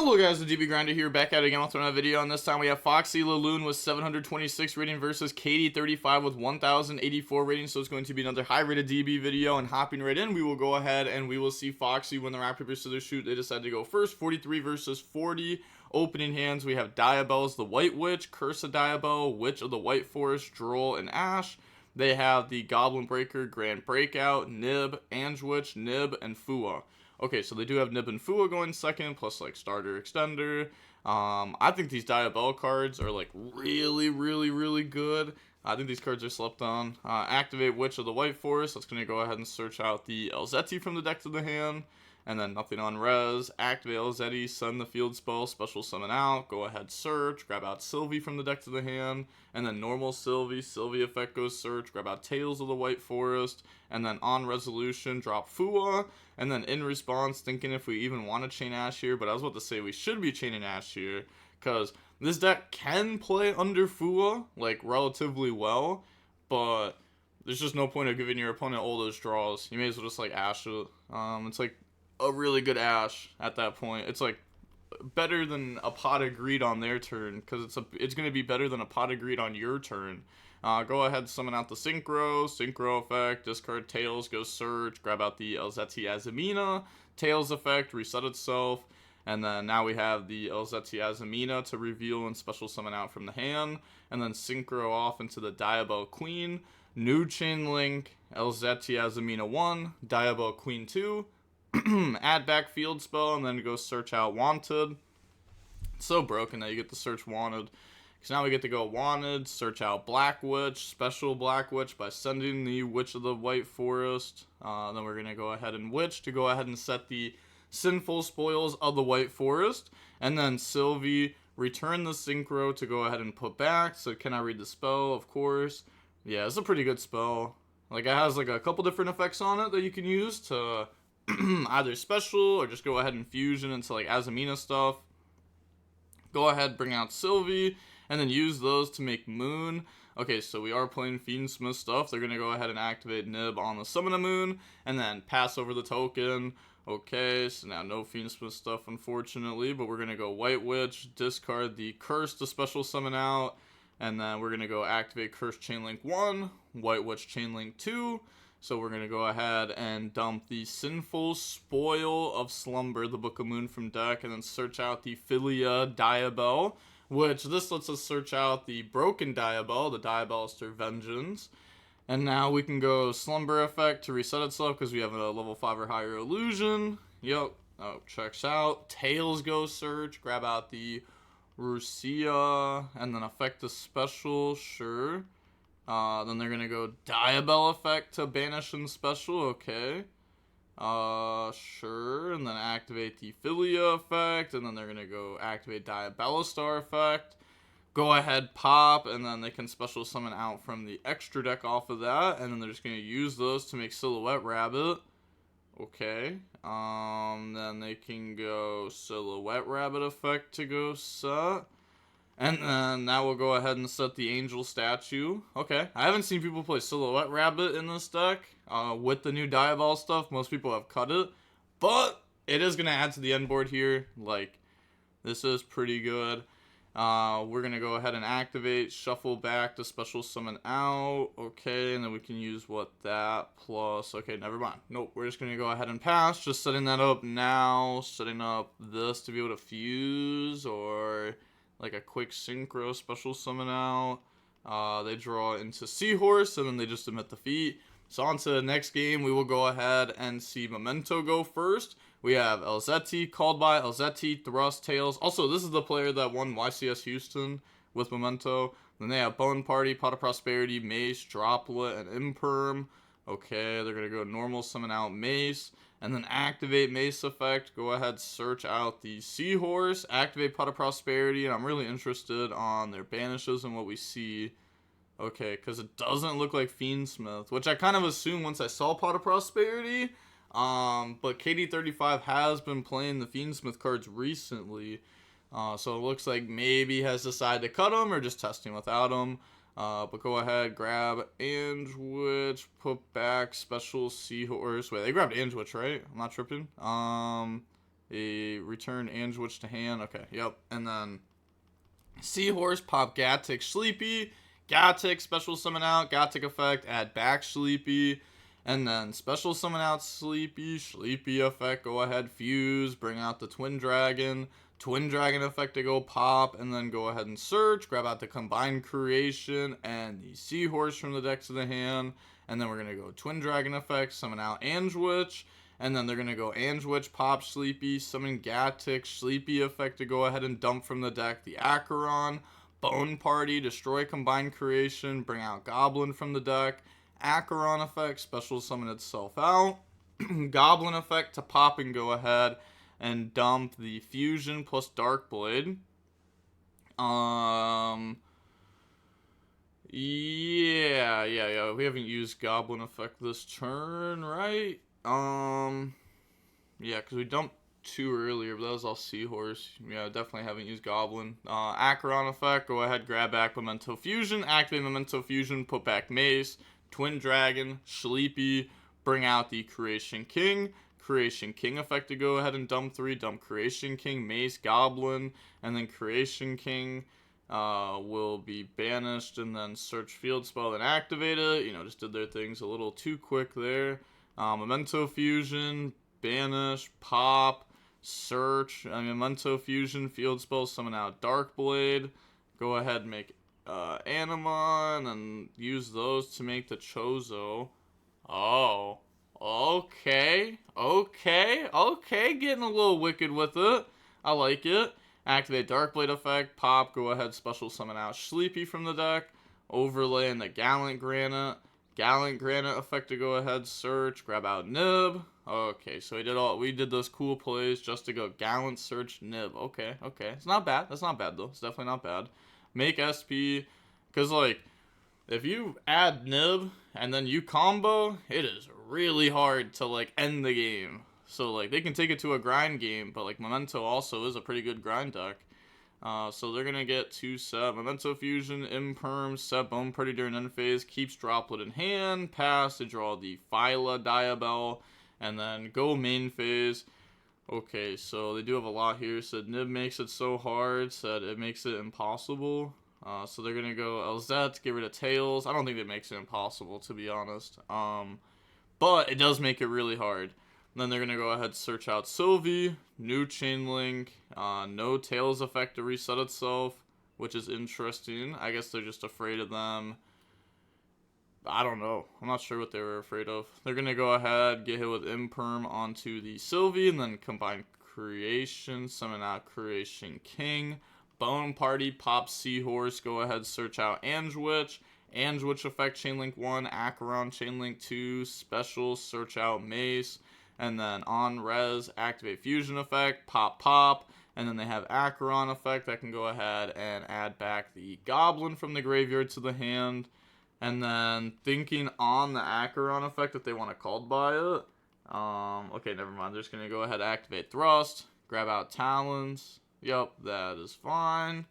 Hello guys, the DB Grinder here, back at it again with another video, and this time we have Foxy Laloon with 726 rating versus Katie35 with 1084 rating, so it's going to be another high rated DB video, and hopping right in, we will go ahead and we will see Foxy win the rock, paper, scissors, shoot. They decided to go first, 43 versus 40. Opening hands, we have Diabelle's the White Witch, Curse of Diabelle, Witch of the White Forest, Droll, and Ash. They have the Goblin Breaker, Grand Breakout, Nib, Ange-Witch, Nib, and Fua. Okay, so they do have Nib and Fua going second, plus like starter extender. I think these Diabelle cards are like really good. I think these cards are slept on. Activate Witch of the White Forest. That's going to go ahead and search out the Elzetti from the deck to the hand. And then nothing on res. Activate Elzetti, send the field spell, special summon out. Go ahead, search. Grab out Sylvie from the deck to the hand. And then normal Sylvie. Sylvie effect goes search. Grab out Tails of the White Forest. And then on resolution, drop Fua. And then in response, thinking if we even want to chain Ash here. But I was about to say we should be chaining Ash here. Because this deck can play under Fua, like, relatively well. But there's just no point of giving your opponent all those draws. You may as well just, like, Ash it. It's like a really good Ash at that point. It's like better than a Pot of Greed on their turn, because it's going to be better than a Pot of Greed on your turn. Go ahead, summon out the Synchro effect, discard Tails, go search, grab out the Elzetti Azamina, Tails effect, reset itself, and then now we have the Elzetti Azamina to reveal and special summon out from the hand, and then Synchro off into the Diabelle Queen, new chain link, Elzetti Azamina 1, Diabelle Queen 2, add back field spell, and then go search out Wanted. It's so broken that you get to search Wanted. Because now we get to go Wanted, search out Black Witch, special Black Witch by sending the Witch of the White Forest. Then we're going to go ahead and Witch to go ahead and set the Sinful Spoils of the White Forest. And then Sylvie, return the Synchro to go ahead and put back. So can I read the spell? Of course. Yeah, it's a pretty good spell. Like, it has like a couple different effects on it that you can use to either special or just go ahead and fusion into like Azamina stuff. Go ahead, bring out Sylvie, and then use those to make Moon. Okay, so we are playing Fiendsmith stuff. They're going to go ahead and activate Nib on the Summon a Moon, and then pass over the token. Okay, so now no Fiendsmith stuff, unfortunately, but we're going to go White Witch, discard the Curse to special summon out, and then we're going to go activate Curse Chainlink 1, White Witch Chainlink 2, so we're going to go ahead and dump the Sinful Spoil of Slumber, the Book of Moon from deck, and then search out the Philia Diabelle, which this lets us search out the Broken Diabelle, the Diabellister Vengeance. And now we can go Slumber effect to reset itself because we have a level 5 or higher illusion. Yep. Oh, checks out. Tails go search. Grab out the Rusia. And then effect the special. Sure. Then they're going to go Diabelle effect to banish and special. Okay. Sure. And then activate the Philia effect. And then they're going to go activate Diabellistar effect. Go ahead, pop, and then they can special summon out from the extra deck off of that. And then they're just going to use those to make Silhouette Rabbit. Okay. Then they can go Silhouette Rabbit effect to go set. And then now we'll go ahead and set the Angel Statue. Okay, I haven't seen people play Silhouette Rabbit in this deck. With the new Diabelle stuff, most people have cut it. But it is going to add to the end board here. Like, this is pretty good. We're going to go ahead and activate, shuffle back to special summon out. Okay, and then we can use that plus. Okay, never mind. Nope, we're just going to go ahead and pass. Just setting that up now. Setting up this to be able to fuse or like a quick synchro special summon out. They draw into Seahorse, and then they just emit the feat. So on to the next game, we will go ahead and see Memento go first. We have Elzetti, called by Elzetti, Thrust, Tails. Also, this is the player that won YCS Houston with Memento. Then they have Bone Party, Pot of Prosperity, Mace, Droplet, and Imperm. Okay, they're going to go normal, summon out Mace. And then activate Mace effect. Go ahead, search out the Seahorse. Activate Pot of Prosperity. And I'm really interested on their banishes and what we see. Okay, because it doesn't look like Fiendsmith, which I kind of assumed once I saw Pot of Prosperity. But KD35 has been playing the Fiendsmith cards recently. So it looks like maybe has decided to cut them or just testing without them. But go ahead, grab Ange-Witch, put back special Seahorse. Wait, they grabbed Ange-Witch, right? I'm not tripping. A return Ange-Witch to hand. Okay, yep. And then Seahorse, pop Gatic, Sleepy. Gatic, special summon out. Gatic effect, add back Sleepy. And then special summon out Sleepy. Sleepy effect, go ahead, fuse. Bring out the Twin Dragon. Twin Dragon effect to go pop. And then go ahead and search. Grab out the Combined Creation and the Seahorse from the deck to the hand. And then we're going to go Twin Dragon effect, summon out Ange-Witch. And then they're going to go Ange-Witch, pop Sleepy, summon Gatic, Sleepy effect to go ahead and dump from the deck the Acheron, Bone Party, destroy Combined Creation, bring out Goblin from the deck, Acheron effect, special summon itself out, Goblin effect to pop and go ahead and dump the Fusion plus Darkblade. Yeah. We haven't used Goblin effect this turn, right? Yeah, because we dumped 2 earlier, but that was all Seahorse. Yeah, definitely haven't used Goblin. Acheron effect, go ahead, grab back Memento Fusion, activate Memento Fusion, put back Mace, Twin Dragon, Sleepy, bring out the Creation King. Creation King effect to go ahead and dump 3, dump Creation King, Mace, Goblin, and then Creation King will be banished, and then search field spell, then activate it. You know, just did their things a little too quick there. Memento Fusion, banish, pop, search. Memento Fusion, field spell, summon out Darkblade. Go ahead and make Anima, and then use those to make the Chozo. Oh, okay, getting a little wicked with it. I like it. Activate Darkblade effect, pop, go ahead, special summon out Sleepy from the deck. Overlay in the Gallant Granite. Gallant Granite effect to go ahead, search, grab out Nib. Okay, so we did those cool plays just to go Gallant, search, Nib. Okay. It's not bad. That's not bad though. It's definitely not bad. Make SP, because like, if you add Nib and then you combo, it is really hard to like end the game. So like, they can take it to a grind game, but like Memento also is a pretty good grind deck. So they're going to get 2 set. Memento Fusion, Imperm, set Bone Party during end phase, keeps Droplet in hand, pass to draw the Phyla Diabell, and then go main phase. Okay, so they do have a lot here. Said Nib makes it so hard, said it makes it impossible. So they're going to go LZ, get rid of Tails. I don't think that makes it impossible, to be honest. But it does make it really hard. Then they're going to go ahead and search out Sylvie, new Chain Link, no Tails effect to reset itself, which is interesting. I guess they're just afraid of them. I don't know. I'm not sure what they were afraid of. They're going to go ahead, get hit with Imperm onto the Sylvie, and then combine Creation, summon out Creation King. Bone Party, pop Seahorse, go ahead, search out Ange-Witch. Ange-Witch effect, Chain Link 1, Acheron, Chain Link 2, special, search out Mace. And then on res, activate Fusion effect, pop, and then they have Acheron effect that can go ahead and add back the Goblin from the graveyard to the hand. And then thinking on the Acheron effect that they want to called by it. Okay, never mind. They're just going to go ahead, activate Thrust, grab out Talons. Yep, that is fine.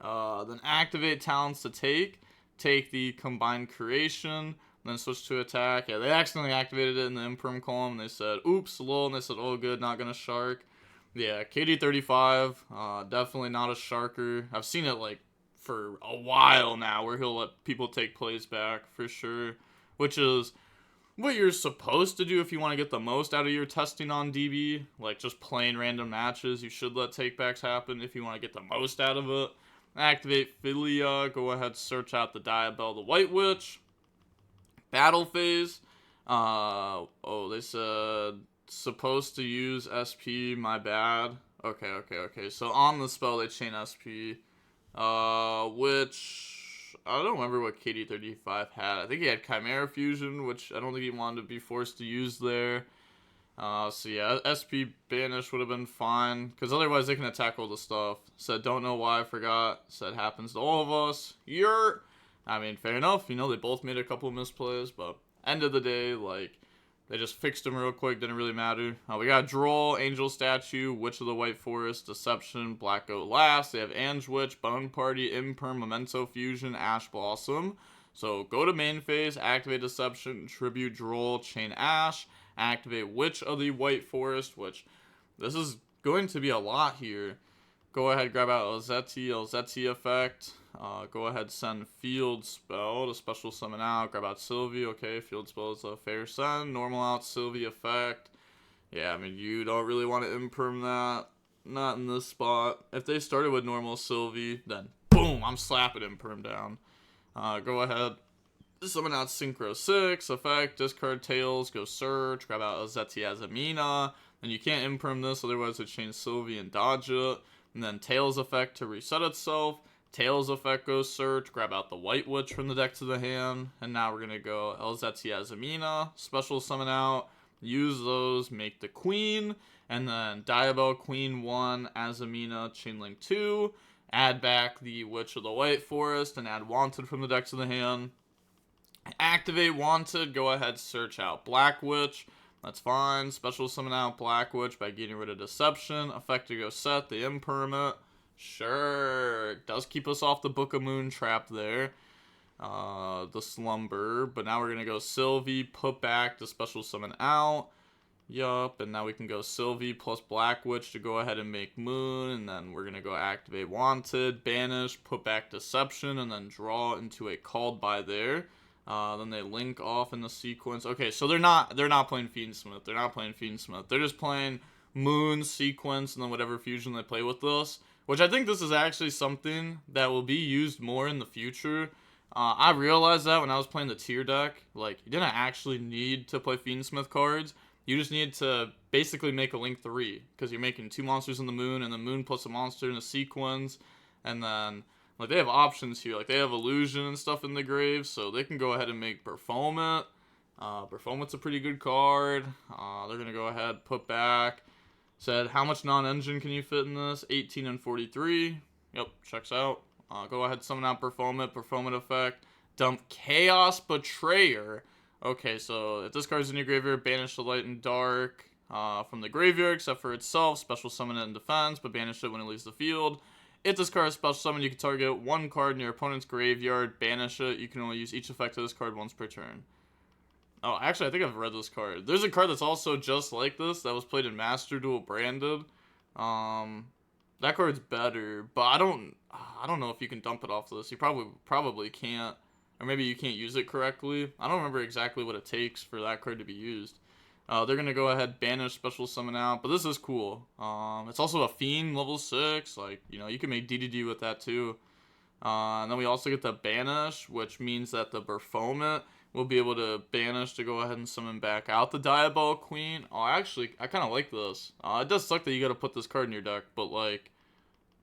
Then activate Talons to take the Combined Creation. Then switch to attack. Yeah, they accidentally activated it in the Imperm column. They said, oops, lol, and they said, oh, good, not gonna shark. Yeah, KD35, definitely not a sharker. I've seen it, like, for a while now, where he'll let people take plays back, for sure. Which is what you're supposed to do if you want to get the most out of your testing on DB. Like, just playing random matches, you should let takebacks happen if you want to get the most out of it. Activate Philia, go ahead, search out the Diabell, the White Witch. Battle phase. They said supposed to use SP, my bad. Okay. So on the spell they chain SP. Which I don't remember what KD35 had. I think he had Chimera Fusion, which I don't think he wanted to be forced to use there. So yeah, SP banish would have been fine, because otherwise they can attack all the stuff. Said don't know why I forgot. Said happens to all of us. Fair enough. You know, they both made a couple of misplays, but end of the day, like, they just fixed them real quick. Didn't really matter. We got Droll, Angel Statue, Witch of the White Forest, Deception, Black Goat last. They have Ange-Witch, Bone Party, Imperm, Memento Fusion, Ash Blossom. So go to main phase, activate Deception, tribute Droll, chain Ash, activate Witch of the White Forest, which this is going to be a lot here. Go ahead, grab out Elzetti effect. Go ahead, send Field Spell to special summon out. Grab out Sylvie. Okay, Field Spell is a fair send. Normal out Sylvie effect. Yeah, I mean, you don't really want to imperm that. Not in this spot. If they started with normal Sylvie, then boom, I'm slapping imperm down. Go ahead. Summon out Synchro 6, effect, discard Tails, go search, grab out Elzetti Azamina. And you can't imperm this, otherwise it change Sylvie and dodge it. And then Tails effect to reset itself. Tails effect goes search, grab out the White Witch from the deck to the hand. And now we're going to go Elzetti Azamina, special summon out, use those, make the Queen. And then Diabell Queen 1, Azamina, Chainlink 2. Add back the Witch of the White Forest and add Wanted from the deck to the hand. Activate Wanted, go ahead, search out Black Witch. That's fine. Special summon out Black Witch by getting rid of Deception. Effect to go set, the impermit. Sure. It does keep us off the Book of Moon trap there. The Slumber. But now we're going to go Sylvie, put back the special summon out. Yup. And now we can go Sylvie plus Black Witch to go ahead and make Moon. And then we're going to go activate Wanted, banish, put back Deception, and then draw into a called by there. Then they link off in the sequence. Okay, so they're not playing Fiendsmith. They're not playing Fiendsmith. They're just playing Moon sequence and then whatever fusion they play with this. Which I think this is actually something that will be used more in the future. I realized that when I was playing the tier deck. Like, you didn't actually need to play Fiendsmith cards. You just need to basically make a Link 3. Because you're making 2 monsters in the Moon and the Moon plus a monster in a sequence. And then, like, they have options here. Like, they have Illusion and stuff in the grave. So they can go ahead and make Performant. Performant's a pretty good card. They're going to go ahead, put back. Said, how much non-engine can you fit in this? 18 and 43. Yep, checks out. Go ahead, summon out Performant effect. Dump Chaos Betrayer. Okay, so if this card's in your graveyard, banish the light and dark from the graveyard, except for itself. Special summon it in defense, but banish it when it leaves the field. If this card is special summon, you can target 1 card in your opponent's graveyard, banish it. You can only use each effect of this card once per turn. Oh, actually, I think I've read this card. There's a card that's also just like this that was played in Master Duel branded. That card's better, but I don't know if you can dump it off this. You probably can't, or maybe you can't use it correctly. I don't remember exactly what it takes for that card to be used. They're gonna go ahead, banish, special summon out, but this is cool. It's also a Fiend level 6. Like, you know, you can make DDD with that too. And then we also get the banish, which means that the Performant will be able to banish to go ahead and summon back out the Diabell Queen. Oh, actually, I kind of like this. It does suck that you got to put this card in your deck, but, like,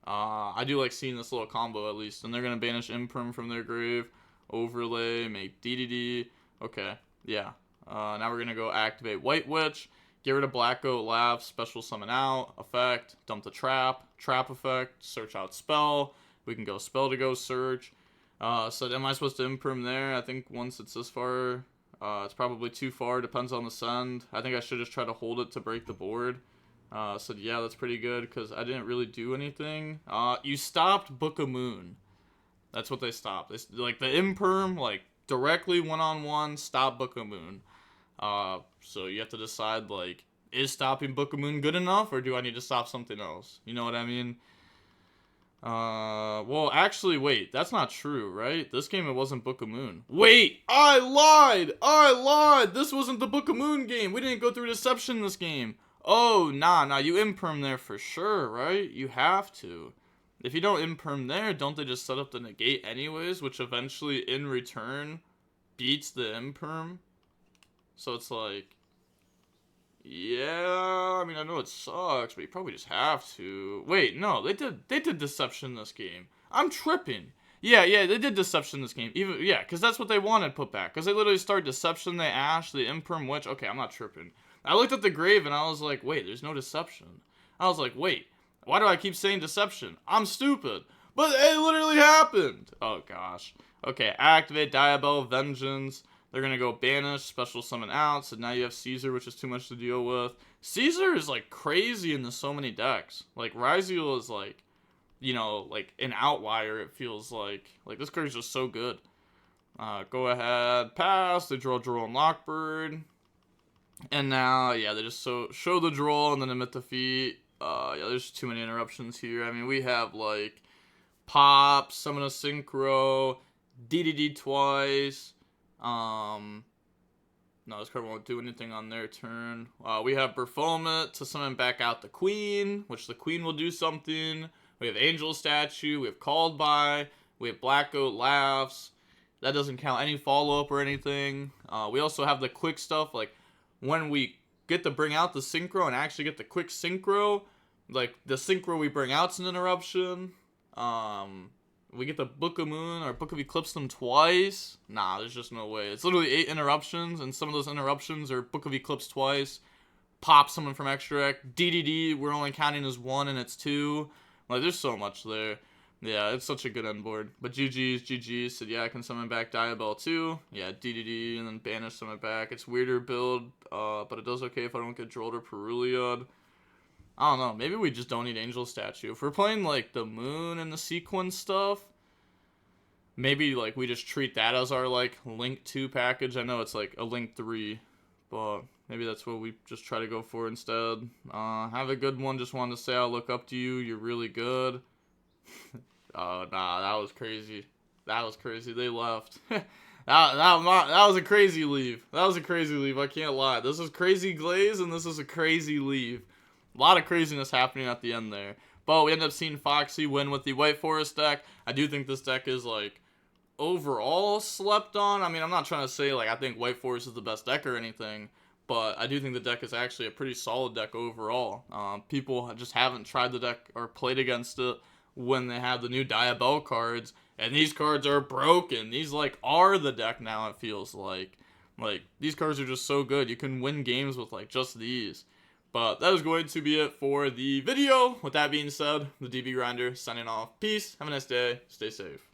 I do like seeing this little combo at least. And they're going to banish Imperm from their grave, overlay, make DDD. Okay, yeah. Now we're going to go activate White Witch, get rid of Black Goat Laugh, special summon out, effect, dump the trap effect, search out spell. We can go spell to go search. So am I supposed to imperm there? I think once it's this far, it's probably too far. Depends on the send. I think I should just try to hold it to break the board. So yeah, that's pretty good because I didn't really do anything. You stopped Book of Moon. That's what they stopped. Like the imperm, like directly one-on-one, stop Book of Moon. So you have to decide, like, is stopping Book of Moon good enough or do I need to stop something else? You know what I mean? Well, actually, wait, that's not true, right? This game, it wasn't Book of Moon. Wait, I lied! This wasn't the Book of Moon game. We didn't go through Deception in this game. Oh, nah, you imperm there for sure, right? You have to. If you don't imperm there, don't they just set up the negate anyways, which eventually, in return, beats the imperm? So it's like, yeah, I mean, I know it sucks, but you probably just have to. Wait, no, they did Deception in this game. I'm tripping. Yeah, they did Deception in this game. Because that's what they wanted put back. Because they literally started Deception, they Ash, the Imperm Witch. Okay, I'm not tripping. I looked at the grave and I was like, wait, there's no Deception. I was like, wait, why do I keep saying Deception? I'm stupid. But it literally happened. Oh, gosh. Okay, activate Diabell Vengeance. They're going to go banish, special summon out. So now you have Caesar, which is too much to deal with. Caesar is, like, crazy in so many decks. Like, Ryziel is, like, you know, like, an outlier, it feels like. Like, this card is just so good. Go ahead, pass. They draw and Lockbird. And now, yeah, they just show the draw and then emit defeat. Yeah, there's too many interruptions here. I mean, we have like Pop, Summon a Synchro, DDD twice. No, this card won't do anything on their turn. We have Performant to summon back out the Queen, which the Queen will do something. We have Angel Statue. We have Called By. We have Black Goat Laughs. That doesn't count any follow-up or anything. We also have the quick stuff, like when we get to bring out the Synchro and actually get the quick Synchro, like the Synchro we bring out's an interruption. We get the Book of Moon or Book of Eclipse them twice. Nah, there's just no way. It's literally 8 interruptions, and some of those interruptions are Book of Eclipse twice. Pop someone from extra deck. DDD, we're only counting as 1 and it's 2. Like, there's so much there. Yeah, it's such a good end board. But GG's said, yeah, I can summon back Diabell too. Yeah, DDD, and then banish summon back. It's weirder build, but it does okay if I don't get Drolled or Peruliad. I don't know. Maybe we just don't need Angel Statue. If we're playing, like, the Moon and the Sequence stuff, maybe, like, we just treat that as our, like, Link 2 package. I know it's, like, a Link 3, but maybe that's what we just try to go for instead. Have a good one. Just wanted to say I look up to you. You're really good. Oh, nah, that was crazy. That was crazy. They left. that was a crazy leave. That was a crazy leave. I can't lie. This is crazy glaze, and this is a crazy leave. A lot of craziness happening at the end there. But we end up seeing Foxy win with the White Forest deck. I do think this deck is, like, overall slept on. I mean, I'm not trying to say, like, I think White Forest is the best deck or anything. But I do think the deck is actually a pretty solid deck overall. People just haven't tried the deck or played against it when they have the new Diabell cards. And these cards are broken. These, like, are the deck now, it feels like. Like, these cards are just so good. You can win games with, like, just these. But that is going to be it for the video. With that being said, the DB Grinder signing off. Peace. Have a nice day. Stay safe.